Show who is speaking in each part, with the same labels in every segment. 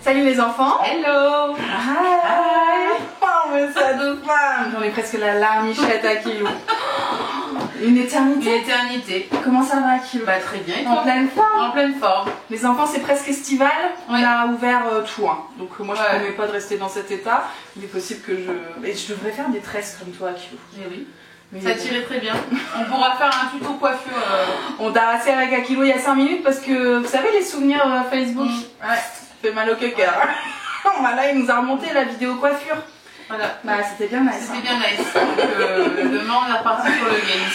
Speaker 1: Salut les enfants.
Speaker 2: Hello.
Speaker 1: Hi. Oh mais ça de femme. J'en ai presque la larmichette à Kilo. Une éternité.
Speaker 2: Une éternité.
Speaker 1: Comment ça va Kilo?
Speaker 2: Bah très bien. Et
Speaker 1: En
Speaker 2: toi?
Speaker 1: pleine forme.
Speaker 2: En pleine forme.
Speaker 1: Les enfants c'est presque estival. On
Speaker 2: Ouais.
Speaker 1: a ouvert tout. Hein. Donc moi je
Speaker 2: Ouais.
Speaker 1: promets pas de rester dans cet état. Il est possible que je... Et je devrais faire des tresses comme toi Kilo.
Speaker 2: Eh oui.
Speaker 1: Mais
Speaker 2: Ça tirait très bien. On pourra faire un tuto coiffure.
Speaker 1: On t'a rassé avec Akilo il y a 5 minutes parce que vous savez les souvenirs Facebook.
Speaker 2: Ouais.
Speaker 1: Ça fait mal au cœur. Bah là il nous a remonté la vidéo coiffure.
Speaker 2: Voilà.
Speaker 1: Bah c'était bien nice.
Speaker 2: C'était bien nice. Donc demain on est reparti sur le game.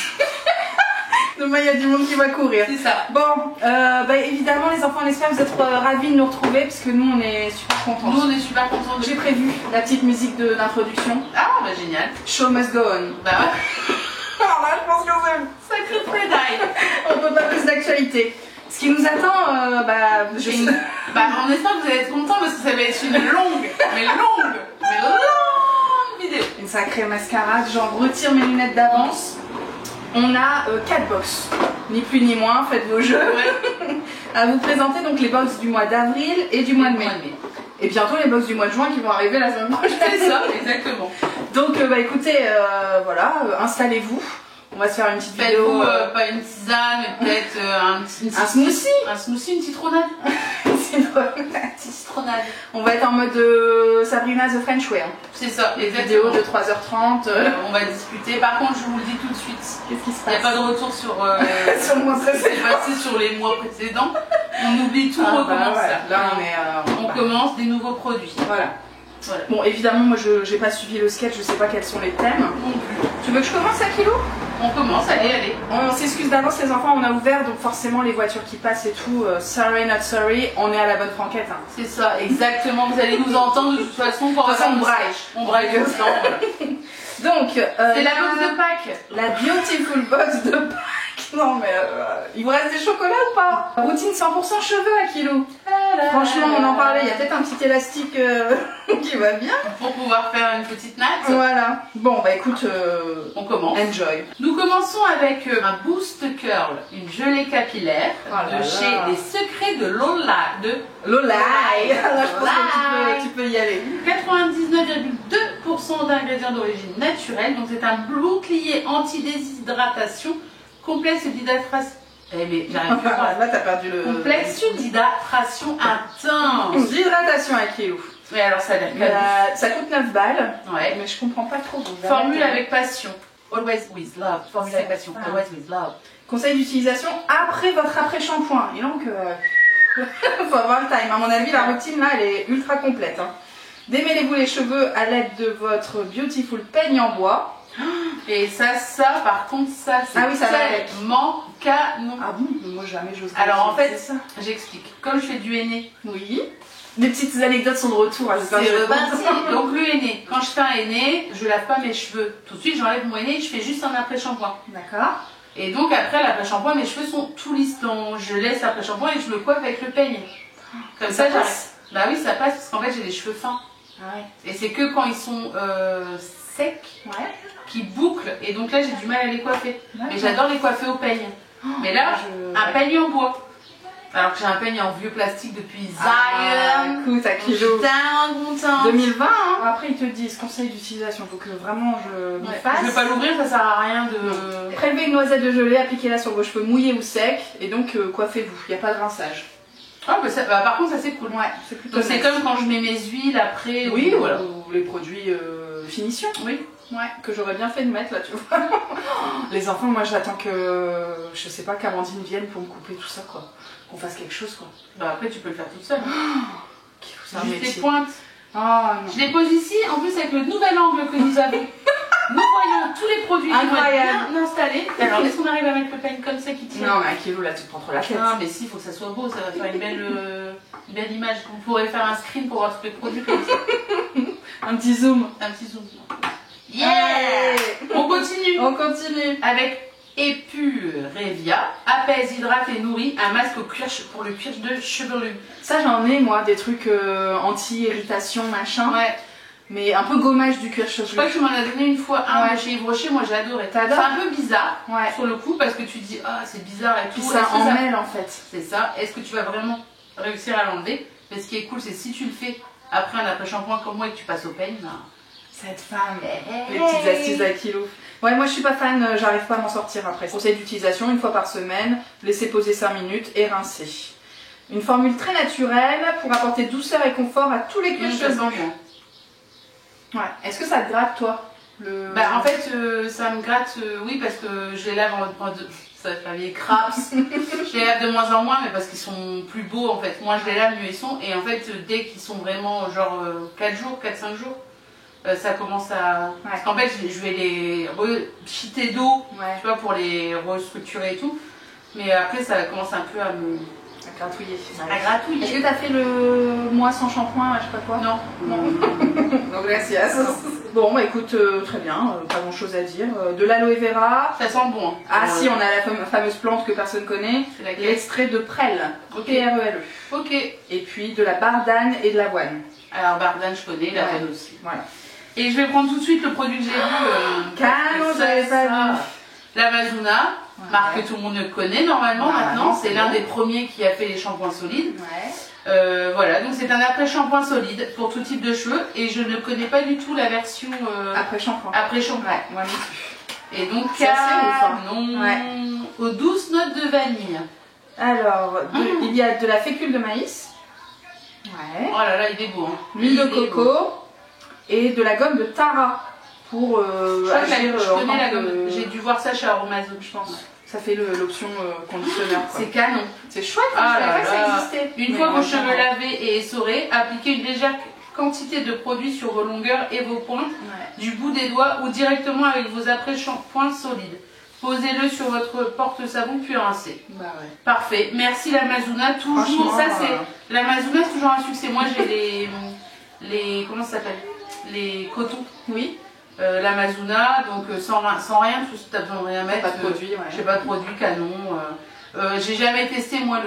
Speaker 1: Demain il y a du monde qui va courir.
Speaker 2: C'est ça.
Speaker 1: Bon, bah évidemment les enfants, on espère que vous êtes ravis de nous retrouver parce que nous on est super contents.
Speaker 2: Nous on est super contents de...
Speaker 1: J'ai prévu la petite musique d'introduction.
Speaker 2: Ah bah génial.
Speaker 1: Show must go on.
Speaker 2: Bah ouais.
Speaker 1: Alors là je pense que c'est...
Speaker 2: Sacré prédaille.
Speaker 1: On peut pas plus d'actualité. Ce qui nous attend, bah je sais...
Speaker 2: Bah on espère que vous allez être contents parce que ça va être une longue vidéo.
Speaker 1: Une sacrée mascarade, genre retire mes lunettes d'avance. On a 4 box, ni plus ni moins, faites vos jeux.
Speaker 2: Ouais.
Speaker 1: À vous présenter donc les box du mois d'avril et du mois de mai. Et bientôt les box du mois de juin qui vont arriver la semaine prochaine.
Speaker 2: C'est ça, exactement.
Speaker 1: Donc bah écoutez, voilà, installez-vous. On va se faire une petite vidéo.
Speaker 2: Faites-vous pas une tisane, mais peut-être
Speaker 1: un smoothie.
Speaker 2: Un smoothie, une citronnade. Citronnade.
Speaker 1: On va être en mode Sabrina the French Way. Hein.
Speaker 2: C'est ça,
Speaker 1: Les
Speaker 2: exactement.
Speaker 1: vidéos de 3h30.
Speaker 2: On va discuter. Par contre, je vous le dis tout de suite.
Speaker 1: Qu'est-ce qui se
Speaker 2: Il n'y a
Speaker 1: passe?
Speaker 2: pas de retour sur
Speaker 1: Sur le mois
Speaker 2: ce qui s'est
Speaker 1: précédent.
Speaker 2: passé sur les mois précédents. On oublie tout, on recommence.
Speaker 1: Là on est.
Speaker 2: On commence des nouveaux produits.
Speaker 1: Voilà.
Speaker 2: Voilà.
Speaker 1: Bon, évidemment, moi je n'ai pas suivi le sketch, je sais pas quels sont les thèmes.
Speaker 2: Non plus.
Speaker 1: Tu veux que je commence à Kilo?
Speaker 2: On commence, allez.
Speaker 1: On s'excuse d'avance, les enfants, on a ouvert, donc forcément les voitures qui passent et tout, sorry not sorry, on est à la bonne franquette. Hein.
Speaker 2: C'est ça, exactement. Vous allez nous entendre de toute façon.
Speaker 1: De toute façon, on braille.
Speaker 2: On braille tout le temps. Voilà.
Speaker 1: Donc,
Speaker 2: C'est la box de Pâques.
Speaker 1: La beautiful box de Pâques. Non mais il vous reste des chocolats ou pas? Routine 100% cheveux à Kilo. Franchement, on en parlait, il y a peut-être un petit élastique qui va bien.
Speaker 2: Pour pouvoir faire une petite natte.
Speaker 1: Voilà. Bon, bah écoute,
Speaker 2: On commence.
Speaker 1: enjoy.
Speaker 2: Nous commençons avec un Boost Curl, une gelée capillaire
Speaker 1: Oh là
Speaker 2: de
Speaker 1: là.
Speaker 2: chez Les Secrets de Lola.
Speaker 1: Lolaï. Là, je pense
Speaker 2: Lolaï.
Speaker 1: que tu peux y aller.
Speaker 2: 99,2% d'ingrédients d'origine naturelle. Donc c'est un bouclier anti-déshydratation complexe d'hydratation. Eh mais j'arrive plus à parler.
Speaker 1: Là, t'as perdu le...
Speaker 2: Complexe d'hydratation intense.
Speaker 1: D'hydratation à Kilo.
Speaker 2: Mais alors ça a l'air cadeau.
Speaker 1: Ça coûte 9 balles.
Speaker 2: Ouais.
Speaker 1: Mais je comprends pas trop. Donc,
Speaker 2: Formule
Speaker 1: j'arrête.
Speaker 2: avec passion. Always with love. Formule avec passion.
Speaker 1: Ah.
Speaker 2: Always with love.
Speaker 1: Conseil d'utilisation après votre après-shampoing. Et donc, faut avoir le time. À mon avis, la routine là, elle est ultra complète. Hein. Démêlez-vous les cheveux à l'aide de votre Beautiful peigne en bois.
Speaker 2: Et ça, par contre, ça, c'est
Speaker 1: Ah oui, ça va avec.
Speaker 2: tellement canon.
Speaker 1: Ah bon? Moi, jamais j'ose.
Speaker 2: Alors en fait,
Speaker 1: utiliser ça.
Speaker 2: j'explique. Comme je fais du henné,
Speaker 1: Oui. Les petites anecdotes sont de retour. Hein, j'espère que
Speaker 2: c'est
Speaker 1: je vais
Speaker 2: reparti.
Speaker 1: pas-
Speaker 2: Donc le henné, quand je fais un henné, je lave pas mes cheveux. Tout de suite, j'enlève mon henné et je fais juste un après-shampoing.
Speaker 1: D'accord.
Speaker 2: Et donc après l'après-shampoing, mes cheveux sont tout lisses. Donc je laisse l'après-shampoing et je me coiffe avec le peigne. Comme
Speaker 1: Ça
Speaker 2: ça, j'arrête.
Speaker 1: passe.
Speaker 2: Bah oui, ça passe parce qu'en fait, j'ai des cheveux fins.
Speaker 1: Ah ouais.
Speaker 2: Et c'est que quand ils sont secs,
Speaker 1: Ouais.
Speaker 2: qui bouclent. Et donc là, j'ai du mal à les coiffer.
Speaker 1: D'accord.
Speaker 2: Mais j'adore les coiffer au peigne. Mais là, un peigne en bois. Alors que j'ai un peigne en vieux plastique depuis Zion.
Speaker 1: Écoute, à
Speaker 2: Donc, je suis
Speaker 1: Kilo.
Speaker 2: tellement contente.
Speaker 1: 2020, hein. Après ils te disent conseil d'utilisation, faut que vraiment je m'y
Speaker 2: Ouais.
Speaker 1: fasse.
Speaker 2: Je vais pas l'ouvrir, ça sert à rien de...
Speaker 1: Prélevez une noisette de gelée, appliquez-la sur vos cheveux mouillés ou secs et donc coiffez-vous, il n'y a pas de rinçage.
Speaker 2: Ah, bah, par contre, ça c'est cool.
Speaker 1: Ouais, c'est plutôt
Speaker 2: Donc c'est
Speaker 1: nice.
Speaker 2: comme quand je mets mes huiles après.
Speaker 1: Oui,
Speaker 2: ou,
Speaker 1: voilà. Ou les produits finition.
Speaker 2: Oui.
Speaker 1: Ouais, que j'aurais bien fait de mettre là, tu vois. Les enfants, moi j'attends que, je sais pas, qu'Amandine vienne pour me couper tout ça, quoi. Qu'on fasse quelque chose, quoi.
Speaker 2: Bah après, tu peux le faire toute seule.
Speaker 1: C'est un
Speaker 2: Juste les
Speaker 1: métier.
Speaker 2: pointes.
Speaker 1: Ah non.
Speaker 2: Je les pose ici, en plus avec le nouvel angle que nous avons. Nous voyons tous les produits qui vont
Speaker 1: Incroyable.
Speaker 2: être bien installés. Alors, est-ce qu'on arrive à mettre le peigne comme ça qui tient?
Speaker 1: Non, mais à Kilo, là, tu te prends trop la tête.
Speaker 2: Non, mais si, il faut que ça soit beau, ça va faire une belle image. Vous pourrez faire un screen pour voir tous les produits comme ça.
Speaker 1: Un petit zoom.
Speaker 2: Un petit zoom.
Speaker 1: Allez.
Speaker 2: On continue
Speaker 1: On continue.
Speaker 2: avec Epurevia, apaise, hydrate et nourrit, un masque au cuir pour le cuir de chevelu.
Speaker 1: Ça, j'en ai, moi, des trucs anti-irritation, machin.
Speaker 2: Ouais.
Speaker 1: mais un peu gommage du cuir
Speaker 2: Je
Speaker 1: chevelu.
Speaker 2: crois que tu m'en as donné une fois un
Speaker 1: Ouais.
Speaker 2: chez Yves Rocher, moi j'ai adoré. C'est
Speaker 1: T'adores?
Speaker 2: un peu bizarre
Speaker 1: Ouais.
Speaker 2: sur le coup parce que tu dis ah c'est bizarre et tout.
Speaker 1: Puis ça
Speaker 2: Est-ce que
Speaker 1: emmêle en fait.
Speaker 2: C'est ça. Est-ce que tu vas vraiment réussir à l'enlever? Mais ce qui est cool, c'est si tu le fais après un après-shampoing comme moi et que tu passes au peigne, ben,
Speaker 1: Cette femme, les petites astuces à kilo. Ouais, moi je suis pas fan, j'arrive pas à m'en sortir après. Conseil d'utilisation, une fois par semaine, laisser poser 5 minutes et rincer. Une formule très naturelle pour apporter douceur et confort à tous les cuirs
Speaker 2: ça sent
Speaker 1: chevelus.
Speaker 2: bon.
Speaker 1: Ouais. Est-ce que ça te gratte toi
Speaker 2: Bah en fait ça me gratte, oui parce que je les lave en deux. Ça fait les craps. Je les lave de moins en moins mais parce qu'ils sont plus beaux en fait. Moi je les lave mieux ils sont et en fait dès qu'ils sont vraiment genre 4 jours, 4-5 jours, ça commence à...
Speaker 1: Ouais.
Speaker 2: Parce qu'en fait je vais les re-cheater d'eau,
Speaker 1: Ouais,
Speaker 2: tu vois, pour les restructurer et tout. Mais après ça commence un peu à me...
Speaker 1: à gratouiller.
Speaker 2: à gratouiller.
Speaker 1: Est-ce que t'as fait le mois sans shampoing, je sais pas quoi?
Speaker 2: Non.
Speaker 1: Non. Donc gracias. Bon, bah écoute, très bien, pas grand chose à dire. De l'aloe vera.
Speaker 2: Ça sent bon. Hein.
Speaker 1: Ah si, on a la fameuse plante que personne connaît.
Speaker 2: C'est laquelle?
Speaker 1: L'extrait de prêle.
Speaker 2: Ok.
Speaker 1: P-R-E-L-E.
Speaker 2: Ok.
Speaker 1: Et puis de la bardane et de l'avoine.
Speaker 2: Alors Bardane je connais, la
Speaker 1: Ouais.
Speaker 2: bonne aussi.
Speaker 1: Voilà.
Speaker 2: Et je vais prendre tout de suite le produit que j'ai vu.
Speaker 1: Canon,
Speaker 2: parce que
Speaker 1: j'avais pas vu.
Speaker 2: La Mazuna,
Speaker 1: Ouais.
Speaker 2: marque que tout le monde connaît normalement
Speaker 1: Normalement,
Speaker 2: maintenant. C'est
Speaker 1: c'est
Speaker 2: l'un
Speaker 1: bon.
Speaker 2: des premiers qui a fait les shampoings solides.
Speaker 1: Ouais.
Speaker 2: Voilà, donc c'est un après-shampoing solide pour tout type de cheveux. Et je ne connais pas du tout la version
Speaker 1: Après shampoing.
Speaker 2: après-shampoing.
Speaker 1: Ouais, moi non plus.
Speaker 2: Et donc,
Speaker 1: C'est assez ouf, hein.
Speaker 2: non,
Speaker 1: Ouais.
Speaker 2: aux douces notes de vanille.
Speaker 1: Alors, il y a de la fécule de maïs. Ouais.
Speaker 2: Oh là là, il est beau. Hein.
Speaker 1: L'huile de
Speaker 2: Il est
Speaker 1: coco.
Speaker 2: beau.
Speaker 1: Et de la gomme de Tara. Pour
Speaker 2: Je crois que
Speaker 1: agir
Speaker 2: je
Speaker 1: en
Speaker 2: connais
Speaker 1: tant
Speaker 2: la
Speaker 1: que-
Speaker 2: gomme. J'ai dû voir ça chez Aromazone, je pense.
Speaker 1: Ça fait l'option conditionneur. quoi.
Speaker 2: C'est canon.
Speaker 1: C'est chouette,
Speaker 2: Ah
Speaker 1: je savais
Speaker 2: là
Speaker 1: pas que ça
Speaker 2: là.
Speaker 1: existait.
Speaker 2: Une
Speaker 1: Mais
Speaker 2: fois vos
Speaker 1: attends,
Speaker 2: cheveux lavés et essorés, appliquez une légère quantité de produit sur vos longueurs et vos pointes,
Speaker 1: Ouais.
Speaker 2: du bout des doigts ou directement avec vos après-shampoings solides. Posez-le sur votre porte-savon puis rincez.
Speaker 1: Bah ouais.
Speaker 2: Parfait. Merci la Mazuna. Toujours,
Speaker 1: Franchement,
Speaker 2: ça c'est la Mazuna, c'est toujours un succès. Moi j'ai les comment ça s'appelle, les cotons.
Speaker 1: Oui.
Speaker 2: La Mazuna, donc sans rien, tu n'as besoin de rien mettre.
Speaker 1: Pas de produit, ouais.
Speaker 2: J'ai pas de produit canon. J'ai jamais testé moi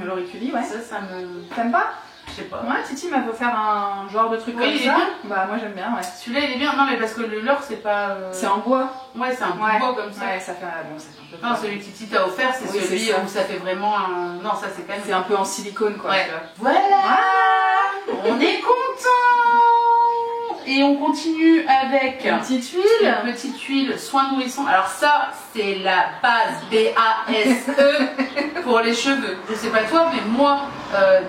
Speaker 1: L'auriculi, ouais.
Speaker 2: ça me...
Speaker 1: T'aimes pas?
Speaker 2: Je sais pas.
Speaker 1: Ouais, Titi m'a fait faire un genre de truc
Speaker 2: Oui,
Speaker 1: comme
Speaker 2: il est
Speaker 1: ça.
Speaker 2: bien.
Speaker 1: Bah moi j'aime bien, ouais.
Speaker 2: Celui-là il est bien, non mais parce que le leur c'est pas...
Speaker 1: C'est en bois.
Speaker 2: Ouais, c'est un
Speaker 1: Ouais.
Speaker 2: bois comme ça.
Speaker 1: Ouais, ça fait, bon, ça fait un peu
Speaker 2: Non,
Speaker 1: peur.
Speaker 2: celui que Titi t'a offert, c'est
Speaker 1: Oui,
Speaker 2: celui
Speaker 1: c'est ça.
Speaker 2: où ça fait vraiment un... Non, ça c'est canon.
Speaker 1: C'est un peu en silicone quoi.
Speaker 2: Ouais.
Speaker 1: tu vois.
Speaker 2: Voilà, on est content. Et on continue avec
Speaker 1: Une petite
Speaker 2: une
Speaker 1: huile.
Speaker 2: petite huile soin nourrissant. Alors ça, c'est la base B-A-S-E pour les cheveux. Je sais pas toi, mais moi,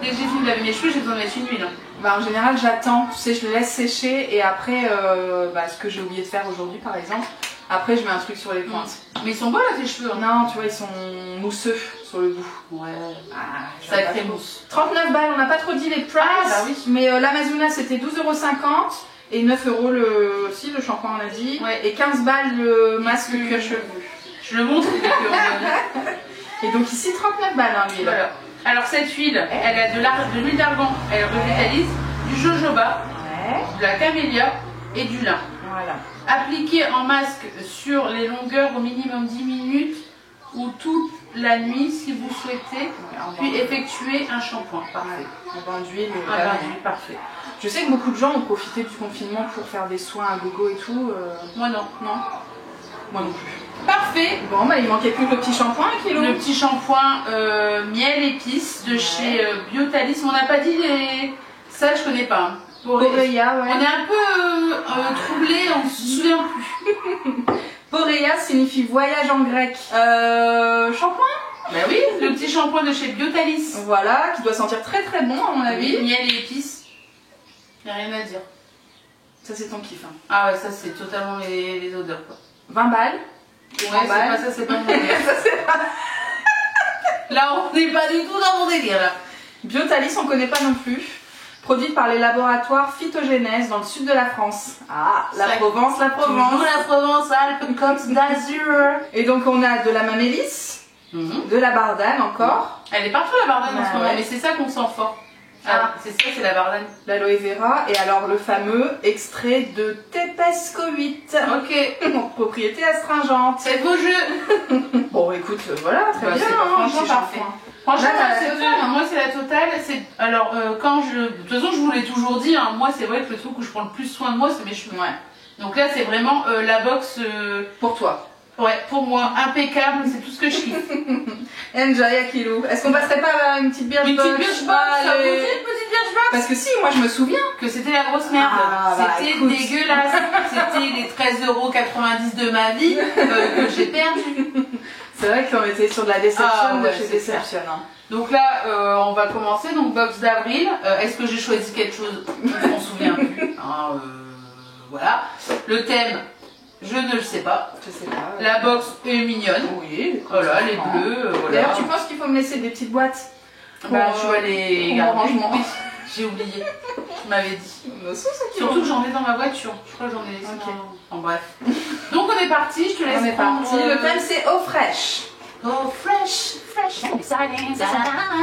Speaker 2: dès que j'ai fini de laver mes cheveux, j'ai besoin de mettre une huile.
Speaker 1: Bah en général j'attends, tu sais, je le laisse sécher et après, bah, ce que j'ai oublié de faire aujourd'hui par exemple, après je mets un truc sur les pointes.
Speaker 2: Mais ils sont beaux là tes cheveux. Hein.
Speaker 1: Non, tu vois, ils sont mousseux sur le bout.
Speaker 2: Ouais.
Speaker 1: Ah,
Speaker 2: Sacré mousse.
Speaker 1: 39 balles, on n'a pas trop dit les prices,
Speaker 2: Ah, bah oui.
Speaker 1: mais l'Amazona c'était 12,50 € et 9 € aussi le shampoing on a dit,
Speaker 2: Ouais.
Speaker 1: et 15 balles le masque
Speaker 2: plus-
Speaker 1: cuir chevelu.
Speaker 2: Je le montre. il est plus en-
Speaker 1: Et donc ici 39 balles hein, l'huile.
Speaker 2: Voilà. Alors cette huile, elle a de l'huile d'argan, elle revitalise, du jojoba,
Speaker 1: Ouais,
Speaker 2: de la camélia et du lin.
Speaker 1: voilà.
Speaker 2: Appliquez en masque sur les longueurs au minimum 10 minutes ou toute la nuit si vous souhaitez, puis effectuez un shampoing. Parfait.
Speaker 1: Un bain d'huile.
Speaker 2: Un bain d'huile, parfait.
Speaker 1: Je sais que beaucoup de gens ont profité du confinement pour faire des soins à gogo et tout.
Speaker 2: Moi non.
Speaker 1: Non, moi non plus.
Speaker 2: Parfait.
Speaker 1: Bon, bah il manquait plus que le petit shampoing, un kilo.
Speaker 2: Le petit shampoing miel épice de chez Biotalis. On n'a pas dit les... Ça, je connais pas. Hein.
Speaker 1: Poreya, ouais.
Speaker 2: On est un peu troublés, on se souvient plus.
Speaker 1: Poreya signifie voyage en grec. Shampoing.
Speaker 2: Bah oui, le petit shampoing de chez Biotalis.
Speaker 1: Voilà, qui doit sentir très très bon à mon avis.
Speaker 2: Oui, miel et épices. Y a rien à dire.
Speaker 1: Ça c'est ton kiff. Hein.
Speaker 2: Ah ouais, ça c'est totalement les odeurs quoi.
Speaker 1: 20 balles.
Speaker 2: Ouais, c'est pas ça, c'est pas mon délire. Là, on n'est pas du tout dans mon délire là.
Speaker 1: Biotalis, on connaît pas non plus. Produite par les laboratoires Phytogénèse dans le sud de la France. Ah, la
Speaker 2: Ça-
Speaker 1: Provence, la Provence.
Speaker 2: Toujours la Provence, Alpes-Côte d'Azur.
Speaker 1: Et donc on a de la mamélis, de la bardane encore,
Speaker 2: Elle est partout la bardane en
Speaker 1: Bah
Speaker 2: ce moment,
Speaker 1: ouais.
Speaker 2: mais c'est ça qu'on sent fort.
Speaker 1: Ah.
Speaker 2: C'est ça, c'est la bardane.
Speaker 1: l'aloe vera et alors le fameux extrait de tépescoïte.
Speaker 2: Ok,
Speaker 1: Propriété astringente.
Speaker 2: c'est vos jeux.
Speaker 1: Bon écoute, voilà, très
Speaker 2: Bah,
Speaker 1: bien,
Speaker 2: c'est pas
Speaker 1: hein,
Speaker 2: franchement
Speaker 1: petit
Speaker 2: parfait.
Speaker 1: shampoing.
Speaker 2: Franchement,
Speaker 1: Là, t'as la totale, hein.
Speaker 2: moi c'est la totale. Alors, quand de toute façon, je vous l'ai toujours dit, hein, moi c'est vrai que le truc où je prends le plus soin de moi, c'est mes cheveux.
Speaker 1: Ouais.
Speaker 2: Donc là, c'est vraiment la box.
Speaker 1: Pour toi.
Speaker 2: Ouais, pour moi, impeccable, c'est tout ce que je kiffe.
Speaker 1: Enjoy Akilou. Est-ce qu'on passerait pas à une petite Birchbox?
Speaker 2: Une petite Birchbox,
Speaker 1: Allez.
Speaker 2: une petite Birchbox.
Speaker 1: Parce que si, moi je me souviens.
Speaker 2: Que c'était la grosse merde.
Speaker 1: Ah, bah,
Speaker 2: c'était
Speaker 1: écoute.
Speaker 2: dégueulasse. C'était les 13,90 € de ma vie que j'ai perdu.
Speaker 1: C'est vrai qu'on était sur de la déception
Speaker 2: Ah, ouais,
Speaker 1: de chez
Speaker 2: c'est
Speaker 1: Deception. Hein.
Speaker 2: Donc là, on va commencer. Donc box d'avril. Est-ce que j'ai choisi quelque chose? Je m'en souviens plus. Hein, voilà. Le thème, je ne le sais pas.
Speaker 1: Je sais pas.
Speaker 2: La box est mignonne.
Speaker 1: Oui.
Speaker 2: Voilà, les bleus. Voilà.
Speaker 1: D'ailleurs, tu penses qu'il faut me laisser des petites boîtes?
Speaker 2: Bah, je vais les
Speaker 1: pour
Speaker 2: garder.
Speaker 1: rangement.
Speaker 2: Oui, j'ai oublié. Tu m'avais dit.
Speaker 1: Surtout
Speaker 2: Surtout que j'en ai dans ma voiture. Je crois que j'en ai laissé.
Speaker 1: Ok.
Speaker 2: En bref. Donc on est parti. Je te laisse
Speaker 1: On est
Speaker 2: prendre.
Speaker 1: parti. Le thème c'est eau fraîche.
Speaker 2: Oh, fresh, exciting.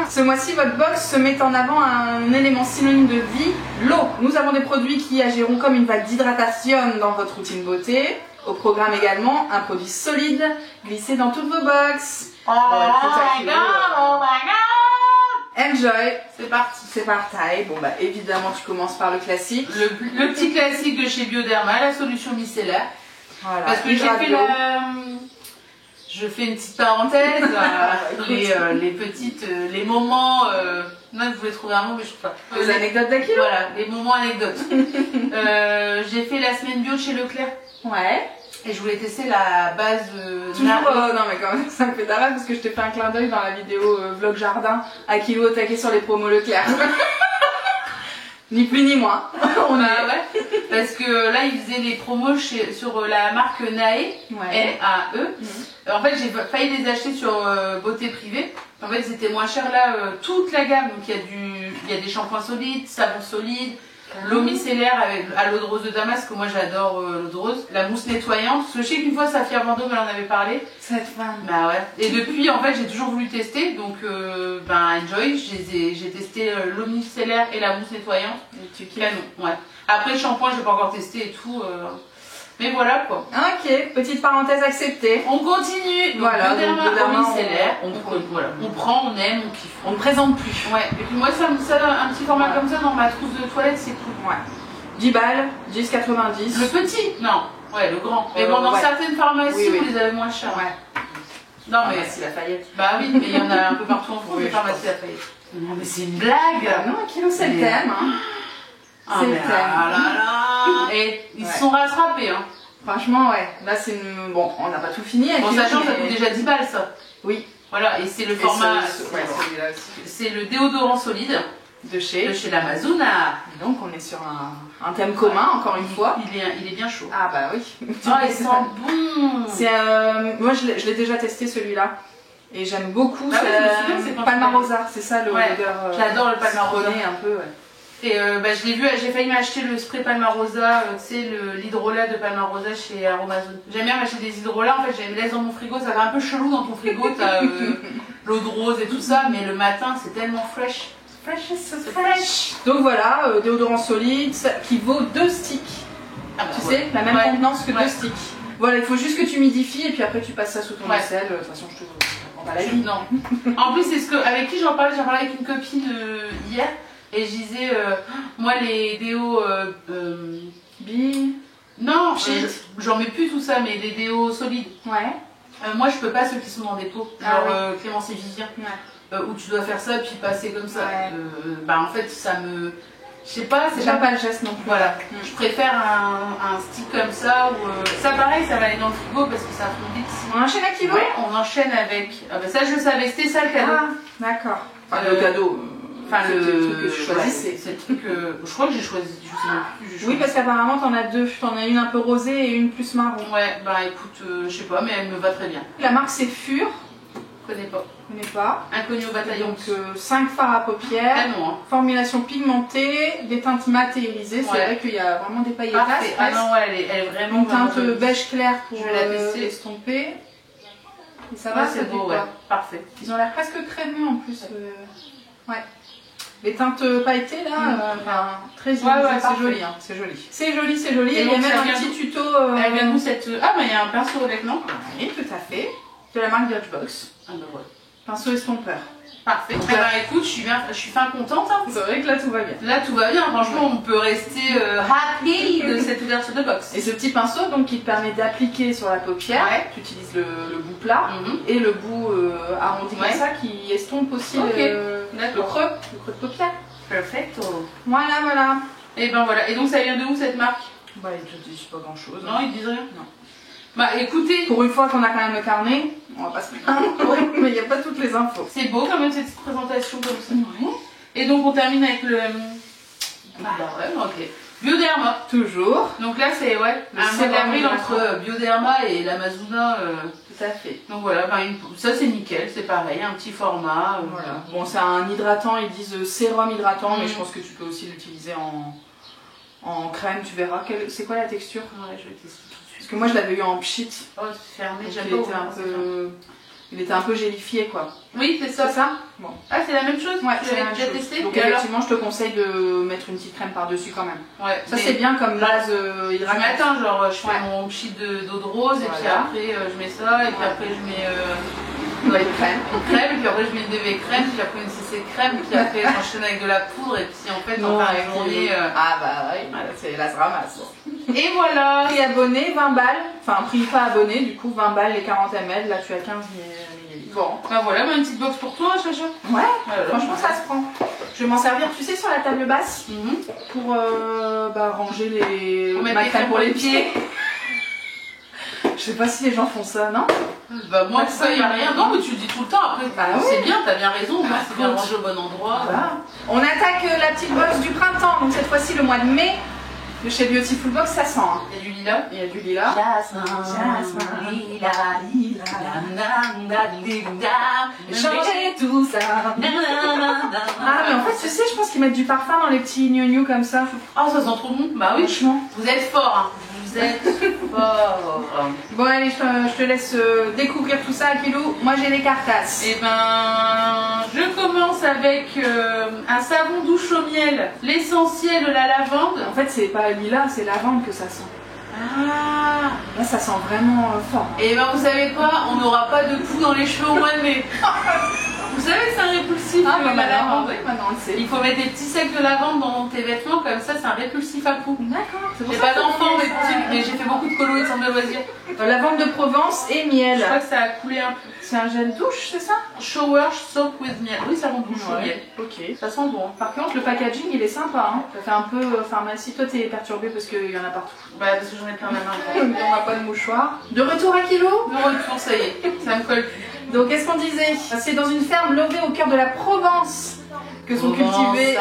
Speaker 1: Ce mois-ci, votre box se met en avant un élément synonyme de vie, l'eau. Nous avons des produits qui agiront comme une vague d'hydratation dans votre routine beauté. Au programme également, un produit solide glissé dans toutes vos box.
Speaker 2: Oh my god, oh my god.
Speaker 1: Enjoy.
Speaker 2: C'est parti.
Speaker 1: C'est parti. Bon bah évidemment, tu commences par le classique.
Speaker 2: Le petit classique de chez Bioderma, la solution micellaire.
Speaker 1: Voilà.
Speaker 2: Parce que j'ai fait
Speaker 1: l'eau.
Speaker 2: Je fais une petite parenthèse, les petites, les moments, non, je voulais trouver un mot mais je trouve pas.
Speaker 1: Les anecdotes d'Akilou.
Speaker 2: Voilà, les moments anecdotes. J'ai fait la semaine bio chez Leclerc
Speaker 1: Ouais.
Speaker 2: et je voulais tester la base
Speaker 1: Toujours,
Speaker 2: Nari.
Speaker 1: non mais quand même, ça me fait d'arrêt parce que je t'ai fait un clin d'œil dans la vidéo vlog jardin, Akilou au taquet sur les promos Leclerc. Ni plus ni moins. On
Speaker 2: Bah
Speaker 1: est...
Speaker 2: ouais, parce que là ils faisaient les promos sur la marque Nae,
Speaker 1: Ouais.
Speaker 2: N-A-E. En fait j'ai failli les acheter sur Beauté Privée. En fait c'était moins cher là, toute la gamme. Donc il y a des shampoings solides, savons solides, l'eau micellaire à l'eau de rose de Damas, que moi j'adore l'eau de rose, la mousse nettoyante. Parce que je sais qu'une fois Safia Vendôme elle en avait parlé.
Speaker 1: Cette femme.
Speaker 2: Bah ouais. Et depuis en fait j'ai toujours voulu tester, donc ben enjoy, j'ai testé l'eau micellaire et la mousse nettoyante.
Speaker 1: Et tu kiffes.
Speaker 2: Canon, ouais. Après le shampoing j'ai pas encore testé et tout, mais voilà quoi.
Speaker 1: Ok, petite parenthèse acceptée.
Speaker 2: On continue. Donc,
Speaker 1: Voilà,
Speaker 2: Bioderma,
Speaker 1: donc, Bioderma,
Speaker 2: eau micellaire,
Speaker 1: on
Speaker 2: voilà. On prend, on aime, on kiffe.
Speaker 1: On ne présente plus.
Speaker 2: Ouais. Et puis moi ça un petit format comme ça dans ma trousse de toilette c'est cool.
Speaker 1: Ouais. 10 balles, 10,90.
Speaker 2: Le petit, non. Ouais, le grand. Mais bon, dans
Speaker 1: ouais.
Speaker 2: certaines pharmacies,
Speaker 1: Oui, oui.
Speaker 2: vous les avez moins chers.
Speaker 1: Ouais.
Speaker 2: Non, mais.
Speaker 1: Pharmacie Lafayette.
Speaker 2: Bah oui, mais il y en a un peu partout en France,
Speaker 1: Oui,
Speaker 2: les
Speaker 1: je
Speaker 2: pharmacies Lafayette. Non, mais c'est une blague!
Speaker 1: Ah non, Akilou, c'est le thème. Hein.
Speaker 2: Ah,
Speaker 1: C'est le
Speaker 2: mais
Speaker 1: thème.
Speaker 2: ah là là! Et ils se sont rattrapés, hein.
Speaker 1: Franchement, ouais. Là, c'est une... Bon, on n'a pas tout fini.
Speaker 2: Bon,
Speaker 1: Akilou,
Speaker 2: sachant que ça
Speaker 1: mais-
Speaker 2: coûte déjà 10 balles, ça.
Speaker 1: Oui.
Speaker 2: Voilà, et c'est le
Speaker 1: Et
Speaker 2: format.
Speaker 1: ouais, celui-là aussi.
Speaker 2: C'est le déodorant solide
Speaker 1: De chez.
Speaker 2: de chez l'Amazona.
Speaker 1: Donc, on est sur un thème commun, encore une fois.
Speaker 2: Il est bien chaud.
Speaker 1: Ah bah oui.
Speaker 2: Oh, il sent bon!
Speaker 1: C'est moi je l'ai déjà testé celui-là et j'aime beaucoup.
Speaker 2: Ah oui, je me souviens, c'est quand
Speaker 1: Palmarosa, c'est ça l'odeur.
Speaker 2: Ouais, j'adore le Palmarosa.
Speaker 1: citronnée un peu. Ouais.
Speaker 2: Et bah, je l'ai vu, j'ai failli m'acheter le spray Palmarosa, tu sais, l'hydrolat de Palmarosa chez Aromazone. J'aime bien m'acheter des hydrolats, en fait, je les laisse dans mon frigo, ça fait un peu chelou dans ton frigo, t'as l'eau de rose et tout ça, mais le matin c'est tellement fresh.
Speaker 1: Fresh is so fresh. Donc voilà, déodorant solide qui vaut 2 sticks.
Speaker 2: Ah, bah,
Speaker 1: Tu
Speaker 2: ouais.
Speaker 1: sais, la même
Speaker 2: Ouais.
Speaker 1: contenance que
Speaker 2: Ouais.
Speaker 1: 2 sticks. Voilà, il faut juste que tu humidifies et puis après tu passes ça sous ton
Speaker 2: Ouais.
Speaker 1: aisselle. De toute façon, je te prends pas la vie.
Speaker 2: Non. En plus, c'est ce que, avec qui j'en parlais avec une copine hier, et je disais, moi les déos.
Speaker 1: Bi.
Speaker 2: Non,
Speaker 1: Shit.
Speaker 2: j'en mets plus tout ça, mais les déos solides.
Speaker 1: Ouais.
Speaker 2: Moi je peux pas ceux qui sont dans des pots,
Speaker 1: Ah
Speaker 2: genre
Speaker 1: oui.
Speaker 2: Clémence et Vivien,
Speaker 1: Ouais.
Speaker 2: où tu dois faire ça puis passer comme ça.
Speaker 1: Ouais.
Speaker 2: Bah en fait, ça me. Je sais pas, c'est
Speaker 1: J'aime
Speaker 2: pas.
Speaker 1: pas le geste non plus.
Speaker 2: Voilà,
Speaker 1: Mm.
Speaker 2: je préfère un stick comme ça, ou. Ça pareil, ça va aller dans le frigo parce que ça fond vite.
Speaker 1: On enchaîne à kilo.
Speaker 2: Ouais, on enchaîne avec. Ah bah ça je savais, c'était ça le cadeau.
Speaker 1: Ah, d'accord. Enfin,
Speaker 2: Euh,
Speaker 1: le cadeau.
Speaker 2: Enfin,
Speaker 1: c'est le truc que tu
Speaker 2: ouais,
Speaker 1: choisissais.
Speaker 2: c'est le truc je crois que j'ai choisi, je sais même plus. j'ai
Speaker 1: Oui,
Speaker 2: choisi.
Speaker 1: parce qu'apparemment, t'en as deux. T'en as une un peu rosée et une plus marron.
Speaker 2: Ouais, bah écoute, je sais pas, mais elle me va très bien.
Speaker 1: La marque, c'est Fur.
Speaker 2: Je connais pas.
Speaker 1: Je connais pas.
Speaker 2: Inconnu au bataillon.
Speaker 1: Donc, 5 fards à paupières.
Speaker 2: Ah non, hein.
Speaker 1: Formulation pigmentée. Des teintes mates et irisées. C'est
Speaker 2: Ouais.
Speaker 1: vrai qu'il y a vraiment des paillettes.
Speaker 2: Parfait. Ah non, ouais, elle est vraiment.
Speaker 1: Une teinte
Speaker 2: vraiment jolie.
Speaker 1: beige clair pour
Speaker 2: Je vais la tester.
Speaker 1: estomper. Et ça
Speaker 2: Ouais,
Speaker 1: va,
Speaker 2: c'est
Speaker 1: ça
Speaker 2: beau,
Speaker 1: fait
Speaker 2: ouais.
Speaker 1: quoi
Speaker 2: Parfait.
Speaker 1: Ils ont l'air presque crémeux en plus. Ouais. Les teintes pailletées là, enfin, très
Speaker 2: Ouais,
Speaker 1: irisées,
Speaker 2: ouais,
Speaker 1: c'est
Speaker 2: parfait.
Speaker 1: joli. Hein. C'est joli. C'est joli, c'est joli.
Speaker 2: Et
Speaker 1: Et il y a
Speaker 2: donc,
Speaker 1: même
Speaker 2: ça
Speaker 1: un
Speaker 2: vient
Speaker 1: petit
Speaker 2: d'où
Speaker 1: tuto.
Speaker 2: Elle vient d'où cette. Ah, bah il y a un pinceau avec, non?
Speaker 1: Oui, tout à fait. De la marque Birchbox.
Speaker 2: Ah, bah ouais.
Speaker 1: Pinceau estompeur.
Speaker 2: Parfait. Eh ben, écoute, je suis fin contente. Hein.
Speaker 1: C'est vrai que là tout va bien.
Speaker 2: Là tout va bien, franchement on peut rester happy de cette ouverture de box.
Speaker 1: Et ce petit pinceau donc qui te permet d'appliquer sur la paupière, tu utilises le bout plat et le bout arrondi comme ça qui estompe aussi le creux de paupière.
Speaker 2: Perfecto.
Speaker 1: Voilà.
Speaker 2: Et ben voilà, et donc ça vient de où cette marque?
Speaker 1: Bah ils te disent pas grand chose.
Speaker 2: Non, ils disent rien.
Speaker 1: Non.
Speaker 2: Bah écoutez,
Speaker 1: pour une fois qu'on a quand même le carnet, on va pas se plaindre, mais il n'y a pas toutes les infos.
Speaker 2: C'est beau quand même cette petite présentation comme ça.
Speaker 1: Oui.
Speaker 2: Et donc on termine avec le... ok. Bioderma.
Speaker 1: Toujours.
Speaker 2: Donc là c'est un mois d'avril entre Bioderma et l'Amazona.
Speaker 1: Tout à fait.
Speaker 2: Donc voilà, ça c'est nickel, c'est pareil, un petit format.
Speaker 1: Voilà. Bon c'est un hydratant, ils disent sérum hydratant, mais je pense que tu peux aussi l'utiliser en crème, tu verras. C'est quoi la texture?
Speaker 2: Ouais, je vais tester tout de suite.
Speaker 1: Parce que moi je l'avais eu en pchit.
Speaker 2: Oh, c'est fermé,
Speaker 1: il était un peu gélifié quoi.
Speaker 2: Oui, c'est ça.
Speaker 1: C'est ça? Bon.
Speaker 2: Ah, c'est la même chose?
Speaker 1: Ouais,
Speaker 2: tu l'avais déjà testé?
Speaker 1: Donc effectivement, je te conseille de mettre une petite crème par-dessus quand même.
Speaker 2: Ouais.
Speaker 1: Ça c'est bien comme base hydratant.
Speaker 2: Je m'attends, genre je fais mon pchit d'eau de rose et puis après je mets ça et puis après je mets
Speaker 1: une crème,
Speaker 2: et puis après je mets une DV crème, puis après une CC crème, puis après j'enchaîne avec de la poudre et puis en fait on va journée.
Speaker 1: Ah bah oui, c'est là se ramasse.
Speaker 2: Et voilà.
Speaker 1: Prix abonné 20 balles, enfin prix pas abonné, du coup 20 balles les 40 ml, là tu as 15 ml.
Speaker 2: Bon, bah voilà, une petite box pour toi, Chacha.
Speaker 1: Ouais, franchement ça se prend. Je vais m'en servir, tu sais, sur la table basse pour ranger ma crème pour les pieds. Je sais pas si les gens font ça, non?
Speaker 2: Bah moi ça y a rien. Non mais tu le dis tout le temps après. C'est bien, t'as bien raison, c'est bien rangé au bon endroit.
Speaker 1: Voilà. On attaque la petite box du printemps, donc cette fois-ci le mois de mai. De chez Beautiful Box, ça sent. Hein.
Speaker 2: Il y a du lilas.
Speaker 1: Il y a du lilas. Changer tout ça. Ah mais en fait tu sais, je pense qu'ils mettent du parfum dans les petits gnognos comme ça.
Speaker 2: Ah ça sent trop bon. Bah oui,
Speaker 1: franchement.
Speaker 2: Vous êtes fort. Hein. Vous êtes fort.
Speaker 1: Bon allez, je te laisse découvrir tout ça, Akilou. Moi j'ai les cartasses.
Speaker 2: Et ben, je commence avec un savon douche au miel, l'essentiel de la lavande.
Speaker 1: En fait c'est pas lilas, c'est lavande que ça sent.
Speaker 2: Ah,
Speaker 1: là ça sent vraiment fort.
Speaker 2: Et ben vous savez quoi, on n'aura pas de poux dans les cheveux au mois de mai. Vous savez que c'est un répulsif la lavande.
Speaker 1: Oui, maintenant on le sait.
Speaker 2: Il faut mettre des petits sacs de lavande dans tes vêtements, comme ça c'est un répulsif à poux.
Speaker 1: D'accord.
Speaker 2: J'ai pas d'enfant mais j'ai fait beaucoup de colo et de centres de loisirs.
Speaker 1: Lavande de Provence et miel.
Speaker 2: Je crois que ça a coulé un peu.
Speaker 1: C'est un gel douche, c'est ça?
Speaker 2: Shower soap with miel. Oui, savon douche au miel.
Speaker 1: Ok.
Speaker 2: Ça sent bon.
Speaker 1: Par contre, le packaging il est sympa. Hein. Ça fait un peu pharmacie. Toi, t'es perturbée parce qu'il y en a partout.
Speaker 2: Bah, parce que j'en ai plein la main.
Speaker 1: On n'a pas de mouchoir. De retour à Kilo?
Speaker 2: De retour, ça y est. Ça me colle plus.
Speaker 1: Donc, qu'est-ce qu'on disait? C'est dans une ferme logée au cœur de la Provence que sont cultivés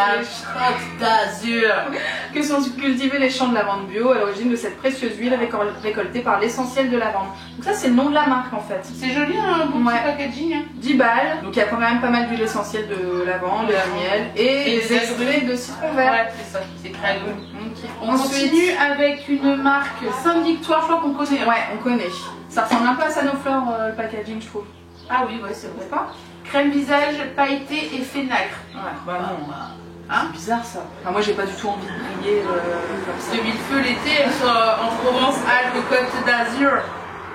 Speaker 1: les champs de lavande bio à l'origine de cette précieuse huile récoltée par l'essentiel de lavande. Donc ça c'est le nom de la marque en fait.
Speaker 2: C'est joli un bon petit packaging. Hein.
Speaker 1: 10 balles, donc il y a quand même pas mal d'huile essentielle de lavande, de miel et des extraits de citron vert.
Speaker 2: Ouais, c'est ça, c'est créatif. On continue avec une marque Sainte-Victoire, je crois qu'on connaît.
Speaker 1: Ouais, on connaît. Ça ressemble un peu à Sanoflore le packaging je trouve.
Speaker 2: Ah oui, ouais, c'est vrai. Pas crème visage, pailleté et nacre.
Speaker 1: Ouais, bah non. Hein? C'est bizarre ça. Enfin, moi j'ai pas du tout envie de briller comme ça.
Speaker 2: De mille-feux l'été, elles sont en Provence, Alpes, Côte d'Azur.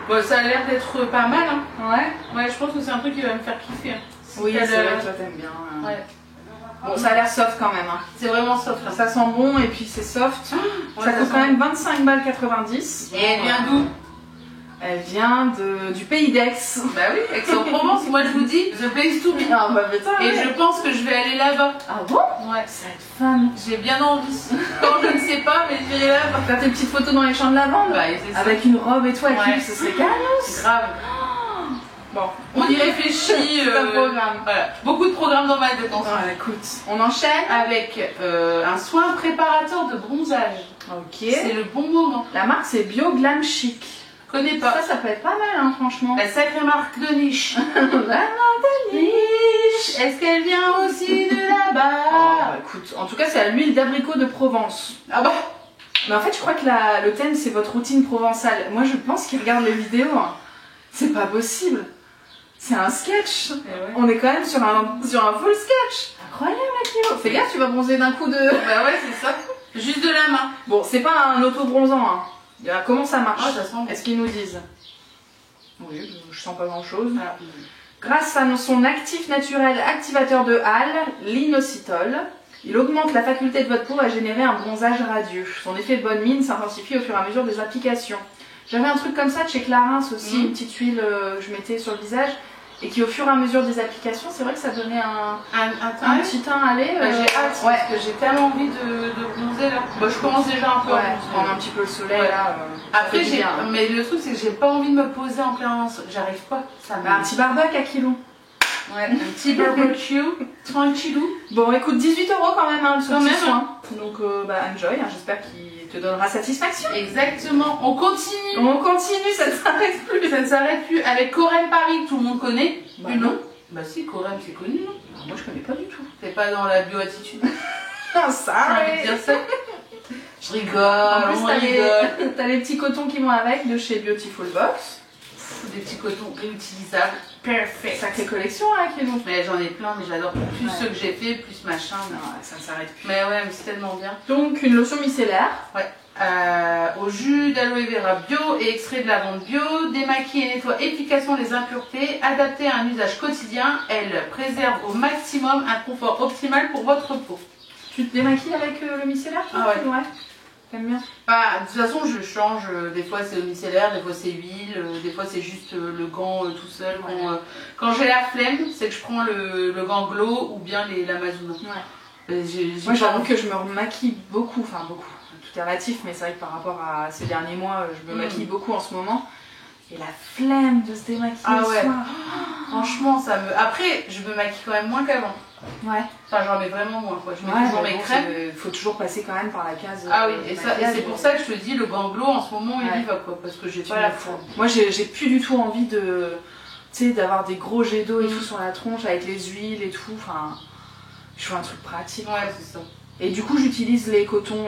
Speaker 2: Bon, ça a l'air d'être pas mal. Hein.
Speaker 1: Ouais.
Speaker 2: Ouais, je pense que c'est un truc qui va me faire kiffer. Hein.
Speaker 1: Oui, c'est vrai que toi t'aimes bien.
Speaker 2: Ouais.
Speaker 1: Bon, ça a l'air soft quand même. Hein.
Speaker 2: C'est vraiment soft. Hein.
Speaker 1: Ça sent bon et puis c'est soft. Ça coûte quand même 25 balles 90.
Speaker 2: Et elle vient d'où?
Speaker 1: Elle vient du pays d'Aix.
Speaker 2: Bah oui, Aix-en-Provence, moi je vous dis, the place to be.
Speaker 1: Ah bah putain.
Speaker 2: Et je pense que je vais aller là-bas.
Speaker 1: Ah bon?
Speaker 2: Ouais.
Speaker 1: Cette femme.
Speaker 2: J'ai bien envie. Quand je ne sais pas, mais j'irai là-bas.
Speaker 1: Faire tes petites photos dans les champs de lavande.
Speaker 2: Bah, c'est ça.
Speaker 1: Avec une robe et tout, avec ce serait canos.
Speaker 2: C'est grave. Bon, on y réfléchit. Voilà. Beaucoup de programmes dans ma tête.
Speaker 1: Ah, écoute, on enchaîne
Speaker 2: avec un soin préparateur de bronzage.
Speaker 1: Ok.
Speaker 2: C'est le bon moment.
Speaker 1: La marque c'est Bio Glam Chic.
Speaker 2: Connais pas.
Speaker 1: Ça peut être pas mal, hein, franchement.
Speaker 2: La sacrée marque de niche.
Speaker 1: La marque de niche.
Speaker 2: Est-ce qu'elle vient aussi de là-bas?
Speaker 1: Bah, écoute, en tout cas, c'est à l'huile d'abricot de Provence.
Speaker 2: Ah bah.
Speaker 1: Mais en fait, je crois que le thème, c'est votre routine provençale. Moi, je pense qu'ils regardent les vidéos. Hein. C'est pas possible. C'est un sketch.
Speaker 2: Ouais.
Speaker 1: On est quand même sur un full sketch. Incroyable, la Kilo. Fais gaffe, tu vas bronzer d'un coup de...
Speaker 2: Bah ouais, c'est ça. Juste de la main.
Speaker 1: Bon, c'est pas un auto-bronzant, hein. Comment ça marche?
Speaker 2: Ah, ça sent bon.
Speaker 1: Est-ce qu'ils nous disent? Oui, je sens pas grand chose.
Speaker 2: Ah.
Speaker 1: Grâce à son actif naturel activateur de hale, l'inositol, il augmente la faculté de votre peau à générer un bronzage radieux. Son effet de bonne mine s'intensifie au fur et à mesure des applications. J'avais un truc comme ça de chez Clarins aussi, une petite huile que je mettais sur le visage. Et qui au fur et à mesure des applications, c'est vrai que ça donnait un petit teint allé.
Speaker 2: J'ai hâte, parce que j'ai tellement envie de bronzer là. Bah, je commence déjà un peu à
Speaker 1: prendre un petit peu le soleil là.
Speaker 2: Après, mais le truc c'est que j'ai pas envie de me poser en plein. J'arrive pas.
Speaker 1: Un petit barbecue à kilo.
Speaker 2: Ouais, un petit barbecue, tranquillou.
Speaker 1: Bon, écoute, 18 € quand même, hein, ce petit soin. Donc, enjoy, hein, j'espère qu'il te donnera satisfaction.
Speaker 2: Exactement, on continue.
Speaker 1: On continue, ça ne s'arrête plus.
Speaker 2: Ça ne s'arrête plus. Avec Corem Paris, tout le monde connaît.
Speaker 1: Bah non.
Speaker 2: Bah si, Corem c'est connu, non?
Speaker 1: Moi je connais pas du tout.
Speaker 2: T'es pas dans la bioattitude.
Speaker 1: Ah, ça
Speaker 2: dire ça. Je rigole, on rigole.
Speaker 1: T'as les petits cotons qui vont avec de chez Beautiful Box.
Speaker 2: Des petits cotons réutilisables. Perfect.
Speaker 1: Sacrée collection, hein, Kélo.
Speaker 2: Mais j'en ai plein, mais j'adore. Plus ceux que j'ai fait, plus machin.
Speaker 1: Non, ça ne s'arrête plus.
Speaker 2: Mais ouais, mais c'est tellement bien.
Speaker 1: Donc, une lotion micellaire.
Speaker 2: Ouais. Au jus d'aloe vera bio et extrait de lavande bio, démaquille et nettoie efficacement les impuretés, adaptée à un usage quotidien, elle préserve au maximum un confort optimal pour votre peau.
Speaker 1: Tu te démaquilles avec le micellaire?
Speaker 2: Ah ouais.
Speaker 1: T'aimes bien?
Speaker 2: Bah, de toute façon, je change. Des fois c'est le micellaire, des fois c'est huile, des fois c'est juste le gant tout seul. Ouais. Quand j'ai la flemme, c'est que je prends le gant Glow ou bien l'Amazon. Ouais.
Speaker 1: Moi, j'avoue que je me remaquille beaucoup, enfin beaucoup. Tout est relatif, mais c'est vrai que par rapport à ces derniers mois, je me maquille beaucoup en ce moment. Et la flemme de se démaquiller le soir.
Speaker 2: Franchement, ça me... Après, je me maquille quand même moins qu'avant.
Speaker 1: Ouais.
Speaker 2: Enfin, j'en mets vraiment moins, quoi. Je mets toujours mes crèmes.
Speaker 1: Il faut toujours passer quand même par la case.
Speaker 2: Ah oui, et c'est pour ça que je te dis, le gant Glow, en ce moment, il y va, quoi. Parce que j'ai pas la foi.
Speaker 1: Moi, j'ai plus du tout envie de... Tu sais, d'avoir des gros jets d'eau et tout sur la tronche avec les huiles et tout. Enfin, je veux un truc pratique.
Speaker 2: Ouais, c'est ça.
Speaker 1: Et du coup, j'utilise les cotons,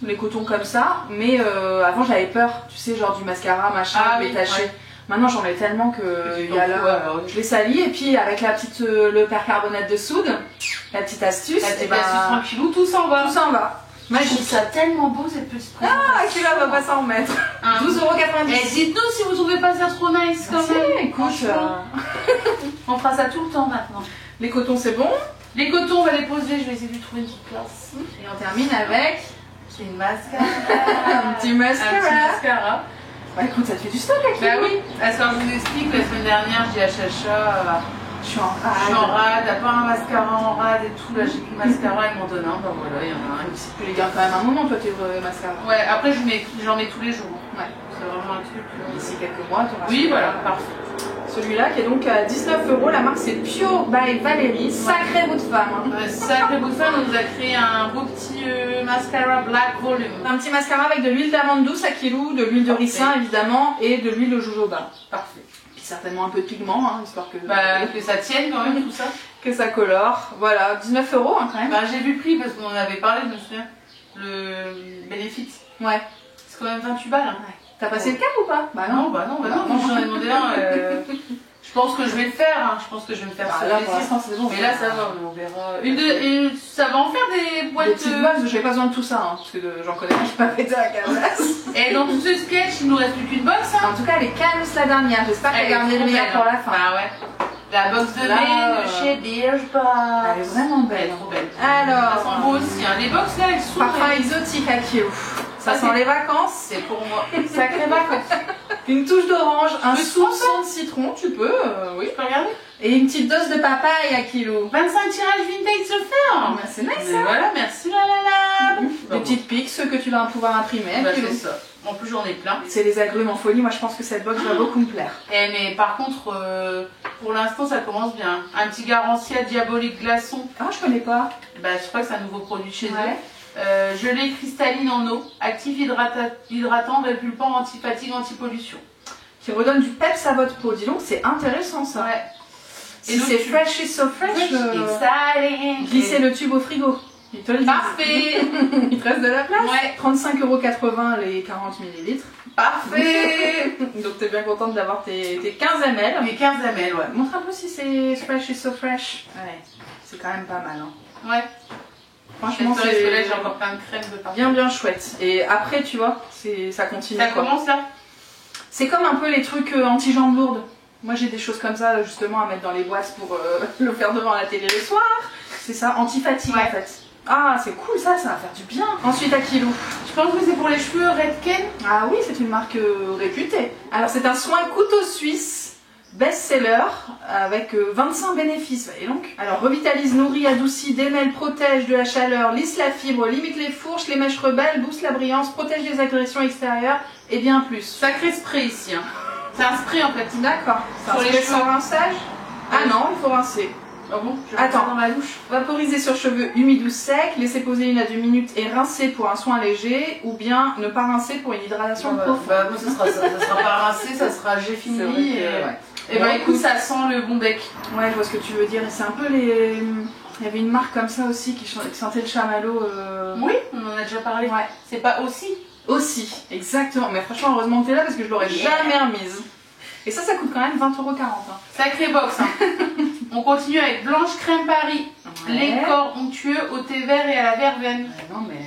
Speaker 1: les cotons comme ça. Mais avant, j'avais peur, tu sais, genre du mascara, machin, détaché. Ouais. Maintenant, j'en ai tellement que je les salis. Et puis, avec la petite, le percarbonate de soude, la petite astuce,
Speaker 2: la petite astuce tranquillou, tout s'en va.
Speaker 1: Tout s'en va.
Speaker 2: Moi, je trouve ça tellement beau cette petite présentation.
Speaker 1: Ah, qui là va pas s'en remettre. 12,90 €.
Speaker 2: Et dites-nous si vous trouvez pas ça trop nice quand même.
Speaker 1: Écoute,
Speaker 2: on fera ça tout le temps maintenant.
Speaker 1: Les cotons, c'est bon.
Speaker 2: Les cotons, on va les poser, je vais essayer de lui trouver une petite place.
Speaker 1: Et on termine avec
Speaker 2: une mascara.
Speaker 1: Un petit mascara. Bah écoute, ça te fait du stock là.
Speaker 2: Bah oui, parce que je vous explique, la semaine dernière, j'ai dit à Chacha,
Speaker 1: je suis en rade,
Speaker 2: t'as pas un mascara en rade et tout, là j'ai plus de mascara, ils m'ont donné un, bah voilà, il y en a un.
Speaker 1: Tu les gardes quand même un moment, toi, tes mascaras.
Speaker 2: Ouais, après j'en mets tous les jours.
Speaker 1: Ouais.
Speaker 2: C'est vraiment un truc.
Speaker 1: D'ici quelques mois, tu auras.
Speaker 2: Oui, voilà, parfait.
Speaker 1: Celui-là qui est donc à 19 €, la marque c'est Pure by Valérie, sacré bout de femme. Hein.
Speaker 2: Sacré bout de femme, on nous a créé un beau petit mascara Black Volume.
Speaker 1: Un petit mascara avec de l'huile d'amande douce à kilou, de l'huile de ricin évidemment et de l'huile de jojoba.
Speaker 2: Parfait.
Speaker 1: Puis certainement un peu de pigment, hein, histoire que...
Speaker 2: que ça tienne quand même tout ça.
Speaker 1: Que ça colore. Voilà, 19 € hein, quand même.
Speaker 2: J'ai vu le prix parce qu'on en avait parlé, je me souviens. Le bénéfice.
Speaker 1: Ouais.
Speaker 2: C'est quand même 28 balles. Hein.
Speaker 1: Ouais. T'as passé le cap ou pas?
Speaker 2: Bah non. Moi j'en ai demandé un. Je pense que je vais le faire. Hein. Je pense que je vais me faire ça.
Speaker 1: Là pour l'instant c'est bon.
Speaker 2: Mais là ça va, on verra. Ça va en faire des boîtes.
Speaker 1: Des petites boîtes, j'ai pas besoin de tout ça, hein, parce que j'en connais pas qui m'a pété à Canvas.
Speaker 2: Et dans tout ce sketch, il nous reste plus qu'une box. Hein.
Speaker 1: En tout cas, elle est calme la dernière. J'espère qu'elle a gardé le meilleur pour la fin.
Speaker 2: Ah ouais. La box de mai de chez Birchbox.
Speaker 1: Elle est vraiment belle.
Speaker 2: Elle est trop belle.
Speaker 1: Alors.
Speaker 2: Ça sent beau aussi. Hein. Les box là, elles sont.
Speaker 1: Parfum exotique à Kyo. Ça sent les vacances.
Speaker 2: C'est pour moi. Sacré vacances.
Speaker 1: Une touche d'orange, un soupçon de citron, tu peux, oui.
Speaker 2: Je peux regarder.
Speaker 1: Et une petite dose de papaye à kilo.
Speaker 2: 25 tirages vintage se faire.
Speaker 1: C'est nice
Speaker 2: ça. Voilà, merci la.
Speaker 1: Des petites pics, ceux que tu vas pouvoir imprimer.
Speaker 2: C'est ça. En plus j'en ai plein.
Speaker 1: C'est les agrumes en folie, moi je pense que cette box va beaucoup me plaire.
Speaker 2: Mais par contre, pour l'instant ça commence bien. Un petit Garancia Diabolique Glaçon.
Speaker 1: Ah, je connais pas.
Speaker 2: Je crois que c'est un nouveau produit chez eux. Gelée cristalline en eau, actif hydratant, répulpant, anti-fatigue, anti-pollution.
Speaker 1: Qui redonne du peps à votre peau. Dis donc, c'est intéressant ça.
Speaker 2: Ouais.
Speaker 1: Et c'est fresh is so fresh.
Speaker 2: Exciting.
Speaker 1: Glissez le tube au frigo. Il te le dit.
Speaker 2: Parfait.
Speaker 1: Il te reste de la place.
Speaker 2: Ouais.
Speaker 1: 35,80 € les 40 ml.
Speaker 2: Parfait.
Speaker 1: Donc t'es bien contente d'avoir tes 15 ml.
Speaker 2: Mes 15 ml, ouais.
Speaker 1: Montre un peu si c'est fresh is so fresh. Ouais, c'est quand même pas mal. Hein.
Speaker 2: Ouais.
Speaker 1: Franchement,
Speaker 2: c'est que là j'ai encore plein de crème de partout.
Speaker 1: Bien chouette. Et après, tu vois, ça continue.
Speaker 2: Ça commence là.
Speaker 1: C'est comme un peu les trucs anti-jambes lourdes. Moi j'ai des choses comme ça justement à mettre dans les boîtes pour le faire devant la télé le soir. C'est ça, anti-fatigue en fait. Ah c'est cool ça va faire du bien. Ensuite Akilou.
Speaker 2: Je pense que c'est pour les cheveux Redken.
Speaker 1: Ah oui, c'est une marque réputée. Alors c'est un soin couteau suisse best-seller avec 25 bénéfices. Et donc, alors revitalise, nourrit, adoucit, démêle, protège de la chaleur, lisse la fibre, limite les fourches, les mèches rebelles, booste la brillance, protège des agressions extérieures et bien plus.
Speaker 2: Sacré spray ici. Hein. C'est un spray en fait.
Speaker 1: D'accord.
Speaker 2: Sur les cheveux.
Speaker 1: Sans rinçage. Ah non, il faut rincer.
Speaker 2: Ah bon?
Speaker 1: Attends, dans la douche. Vaporiser sur cheveux humides ou secs, laisser poser 1 à 2 minutes et rincer pour un soin léger, ou bien ne pas rincer pour une hydratation profonde.
Speaker 2: Bah, moi, ça sera pas rincé, ça sera j'ai fini. Et bah écoute, ça sent le bon bec.
Speaker 1: Ouais, je vois ce que tu veux dire. C'est un peu les. Il y avait une marque comme ça aussi qui sentait le chamallow.
Speaker 2: Oui, on en a déjà parlé.
Speaker 1: Ouais.
Speaker 2: C'est pas aussi.
Speaker 1: Aussi, exactement. Mais franchement, heureusement que t'es là parce que je l'aurais jamais remise. Et ça coûte quand même 20,40 €. Hein.
Speaker 2: Sacré box. Hein. On continue avec Blanche Crème Paris.
Speaker 1: Ouais.
Speaker 2: Les corps onctueux au thé vert et à la verveine.
Speaker 1: Non mais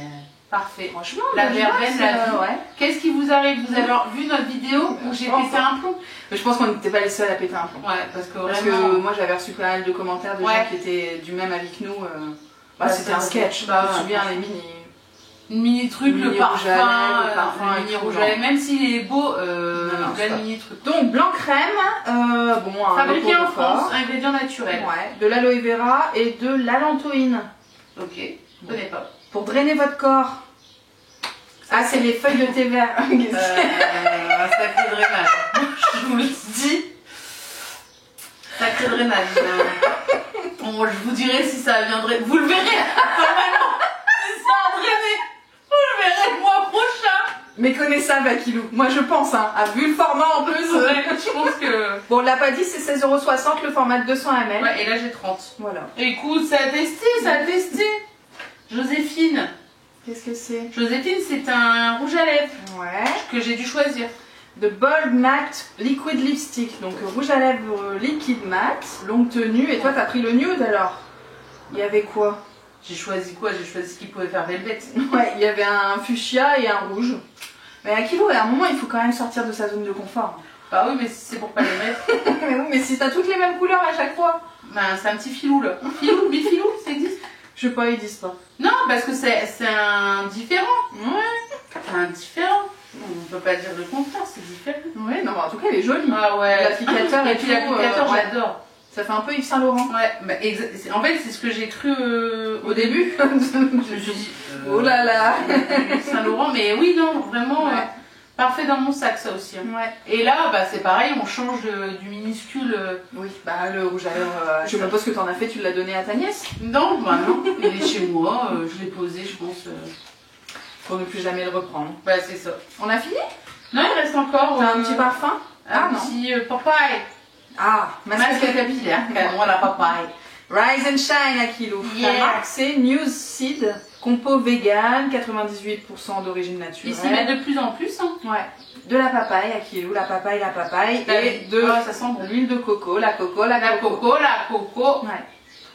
Speaker 2: parfait.
Speaker 1: Franchement,
Speaker 2: la verveine,
Speaker 1: ouais.
Speaker 2: Qu'est-ce qui vous arrive? Vous avez vu notre vidéo où j'ai pété un plomb?
Speaker 1: Mais je pense qu'on n'était pas les seuls à péter un plomb.
Speaker 2: Ouais, parce que
Speaker 1: Parce
Speaker 2: vraiment...
Speaker 1: que moi j'avais reçu pas mal de commentaires de gens qui étaient du même avis que nous. Bah, c'était un sketch.
Speaker 2: Bah,
Speaker 1: je me souviens les mini.
Speaker 2: Mini truc, le parfum,
Speaker 1: le
Speaker 2: mini rouge à lèvres, même s'il est beau,
Speaker 1: le
Speaker 2: mini truc.
Speaker 1: Donc blanc crème, bon,
Speaker 2: fabriqué en France, ingrédients naturels.
Speaker 1: Ouais, de l'aloe vera et de l'alantoïne.
Speaker 2: Ok, je connais pas.
Speaker 1: Pour drainer votre corps. Ah, c'est les feuilles de thé vert.
Speaker 2: Un sacré drainage. Je vous le dis. Sacré drainage. Bon, je vous dirai si ça viendrait. Vous le verrez. Normalement, c'est ça à drainer. Vous le verrez le mois prochain.
Speaker 1: Méconnaissable Akilou. Moi je pense, hein. À vu le format en plus.
Speaker 2: Je pense que.
Speaker 1: Bon, on l'a pas dit, c'est 16,60 € le format de 200 ml.
Speaker 2: Ouais, et là j'ai 30.
Speaker 1: Voilà.
Speaker 2: Écoute, ça a testé, ça a testé. Joséphine.
Speaker 1: Qu'est-ce que c'est?
Speaker 2: Joséphine, c'est un rouge à lèvres.
Speaker 1: Ouais.
Speaker 2: Que j'ai dû choisir.
Speaker 1: De Bold Matte Liquid Lipstick. Donc rouge à lèvres liquide mat, longue tenue. Et toi t'as pris le nude alors? Il y avait quoi?
Speaker 2: J'ai choisi quoi? J'ai choisi ce qui pouvait faire velvet.
Speaker 1: Ouais, il y avait un fuchsia et un rouge. Mais Akilou, à un moment il faut quand même sortir de sa zone de confort.
Speaker 2: Bah oui, mais c'est pour pas les mettre.
Speaker 1: Mais oui, mais si t'as toutes les mêmes couleurs à chaque fois.
Speaker 2: Ben, c'est un petit filou là. Filou, bifilou, ça existe?
Speaker 1: Je sais pas, ils disent pas.
Speaker 2: Non, parce que c'est un différent.
Speaker 1: Ouais.
Speaker 2: C'est un différent. On peut pas dire le contraire, c'est différent.
Speaker 1: Ouais, non, mais en tout cas, elle est jolie.
Speaker 2: Ah ouais.
Speaker 1: L'applicateur
Speaker 2: et puis l'applicateur, j'adore.
Speaker 1: Ça fait un peu Yves Saint Laurent.
Speaker 2: Ouais, bah, en fait, c'est ce que j'ai cru
Speaker 1: au début.
Speaker 2: Je me suis dit,
Speaker 1: oh là là.
Speaker 2: Yves Saint Laurent, mais oui, non, vraiment.
Speaker 1: Ouais.
Speaker 2: Parfait dans mon sac, ça aussi. Hein.
Speaker 1: Ouais.
Speaker 2: Et là, bah, c'est pareil, on change du minuscule.
Speaker 1: Oui, bah le rouge à lèvres, je sais même pas ce que t'en as fait, tu l'as donné à ta nièce?
Speaker 2: Non, bah non, il est chez moi, je l'ai posé, je pense.
Speaker 1: Pour ne plus jamais le reprendre.
Speaker 2: Bah, c'est ça.
Speaker 1: On a fini?
Speaker 2: Non, il reste encore.
Speaker 1: T'as un petit parfum?
Speaker 2: Un petit papaye.
Speaker 1: Ah,
Speaker 2: masque capillaire, canon à la papaye.
Speaker 1: Rise and Shine Akilou.
Speaker 2: Yeah.
Speaker 1: La marque c'est News Seed, compo vegan, 98% d'origine naturelle.
Speaker 2: Ils s'y mettent de plus en plus. Hein.
Speaker 1: Ouais. De la papaye Akilou, la papaye. Et de
Speaker 2: ça sent bon.
Speaker 1: l'huile de coco, la coco.
Speaker 2: La coco.
Speaker 1: Ouais.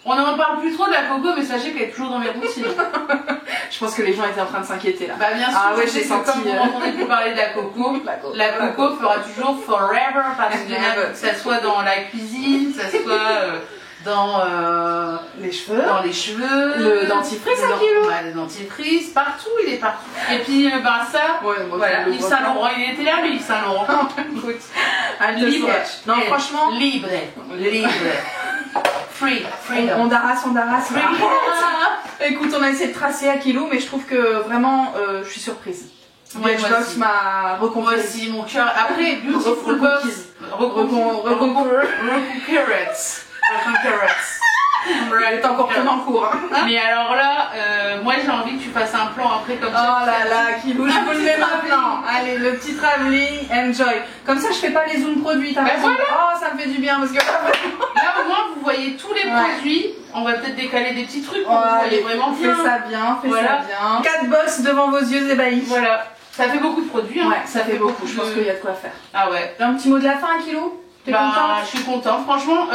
Speaker 2: On n'en parle plus trop de la coco, mais sachez qu'elle est toujours dans mes routines.
Speaker 1: Je pense que les gens étaient en train de s'inquiéter là.
Speaker 2: Bah bien sûr,
Speaker 1: ah ouais, j'ai senti.
Speaker 2: Comme vous m'entendez plus parler de la coco, la coco fera toujours forever, parce que ça soit dans la cuisine, ça soit dans
Speaker 1: les cheveux,
Speaker 2: le
Speaker 1: dentifrice,
Speaker 2: le dentifrice, partout, il est partout. Et puis bah ça,
Speaker 1: ouais,
Speaker 2: voilà, Yves Saint Laurent, il était là, lui, Yves Saint Laurent.
Speaker 1: Écoute,
Speaker 2: libre.
Speaker 1: Non, franchement,
Speaker 2: libre. Free.
Speaker 1: On darasse. Écoute, on a essayé de tracer Akilou, mais je trouve que vraiment, je suis surprise.
Speaker 2: Ouais,
Speaker 1: Matchbox m'a reconquis.
Speaker 2: Moi aussi, mon cœur. Après, Beautiful Box.
Speaker 1: Elle est encore plein en cours. Hein.
Speaker 2: Mais alors là, moi j'ai envie que tu fasses un plan après comme ça.
Speaker 1: Oh là là, Akilou, je vous le mets maintenant. Allez, le petit travelling, enjoy. Comme ça, je fais pas les zooms produits.
Speaker 2: Bah voilà.
Speaker 1: Oh, ça me fait du bien parce que
Speaker 2: là au moins vous voyez tous les produits. On va peut-être décaler des petits trucs pour que vous voyez vraiment bien.
Speaker 1: Fais ça bien, fais ça bien. 4 boss devant vos yeux ébahis.
Speaker 2: Voilà. Ça fait beaucoup de produits. Hein.
Speaker 1: Ouais, ça fait beaucoup. Je pense qu'il y a de quoi faire.
Speaker 2: Ah ouais.
Speaker 1: Un petit mot de la fin, Akilou? T'es contente?
Speaker 2: Je suis contente, franchement,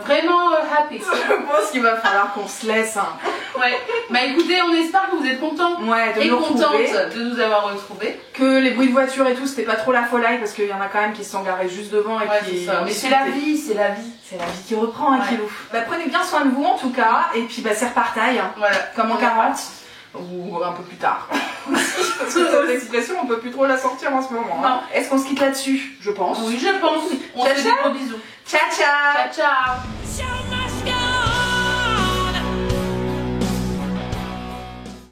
Speaker 2: vraiment happy.
Speaker 1: Je pense qu'il va falloir qu'on se laisse. Hein.
Speaker 2: Ouais. Bah écoutez, on espère que vous êtes contents
Speaker 1: Ouais, de
Speaker 2: et
Speaker 1: nous
Speaker 2: contentes
Speaker 1: retrouver.
Speaker 2: de nous avoir retrouvés.
Speaker 1: Que les bruits de voiture et tout, c'était pas trop la folie parce qu'il y en a quand même qui se sont garés juste devant et
Speaker 2: Ouais,
Speaker 1: qui.
Speaker 2: c'est ça. Mais c'est la vie, c'est la vie.
Speaker 1: C'est la vie qui reprend, hein,
Speaker 2: Ouais.
Speaker 1: Kilou. Bah, prenez bien soin de vous en tout cas, et puis bah, c'est repartaille, hein,
Speaker 2: Voilà.
Speaker 1: comme en 40, ou un peu plus tard. Parce que cette expression, on peut plus trop la sortir en ce moment. Hein. Est-ce qu'on se quitte là-dessus? Je pense.
Speaker 2: Oui, je pense. On
Speaker 1: Ciao,
Speaker 2: se fait des
Speaker 1: ciao.
Speaker 2: gros bisous.
Speaker 1: Ciao, ciao!
Speaker 2: Ciao, ciao.